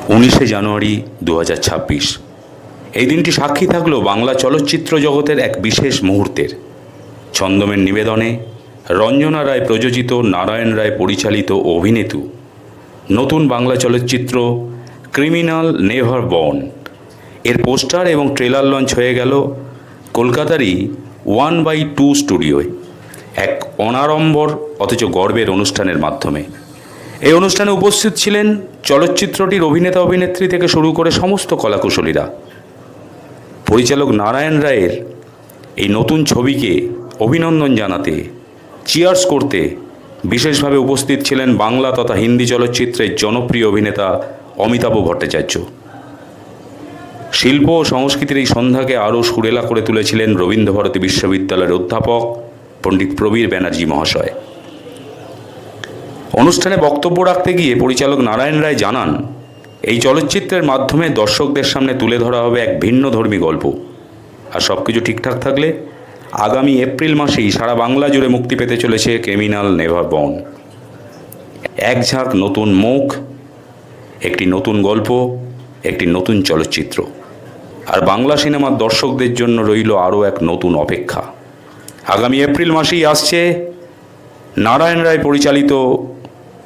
19শে জানুয়ারি 2026। এই দিনটি সাক্ষী থাকলো বাংলা চলচ্চিত্র জগতের এক বিশেষ মুহূর্তের। ছন্দমের নিবেদনে রঞ্জনা রায় প্রযোজিত, নারায়ণ রায় পরিচালিত ও অভিনীত নতুন বাংলা চলচ্চিত্র ক্রিমিনাল নেভার বর্ন এর পোস্টার এবং ট্রেলার লঞ্চ হয়ে গেল কলকাতারই 1/2 স্টুডিওয় এক অনাড়ম্বর অথচ গর্বের অনুষ্ঠানের মাধ্যমে। এই অনুষ্ঠানে উপস্থিত ছিলেন চলচ্চিত্রটির অভিনেতা অভিনেত্রী থেকে শুরু করে সমস্ত কলাকুশলীরা। পরিচালক নারায়ণ রায়ের এই নতুন ছবিকে অভিনন্দন জানাতে, চিয়ার্স করতে বিশেষভাবে উপস্থিত ছিলেন বাংলা তথা হিন্দি চলচ্চিত্রের জনপ্রিয় অভিনেতা অমিতাভ ভট্টাচার্য। শিল্প ও সংস্কৃতির এই সন্ধ্যাকে আরও সুরেলা করে তুলেছিলেন রবীন্দ্রভারতী বিশ্ববিদ্যালয়ের অধ্যাপক পণ্ডিত প্রবীর ব্যানার্জি মহাশয়। অনুষ্ঠানে বক্তব্য রাখতে গিয়ে পরিচালক নারায়ণ রায় জানান, এই চলচ্চিত্রের মাধ্যমে দর্শকদের সামনে তুলে ধরা হবে এক ভিন্নধর্মী গল্প। আর সব কিছু ঠিকঠাক থাকলে আগামী এপ্রিল মাসেই সারা বাংলা জুড়ে মুক্তি পেতে চলেছে ক্রিমিনাল নেভার বর্ন। এক ঝাঁক নতুন মুখ, একটি নতুন গল্প, একটি নতুন চলচ্চিত্র। আর বাংলা সিনেমার দর্শকদের জন্য রইল আরও এক নতুন অপেক্ষা। আগামী এপ্রিল মাসেই আসছে নারায়ণ রায় পরিচালিত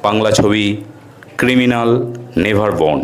বাংলা ছবি ক্রিমিনাল নেভার বর্ন।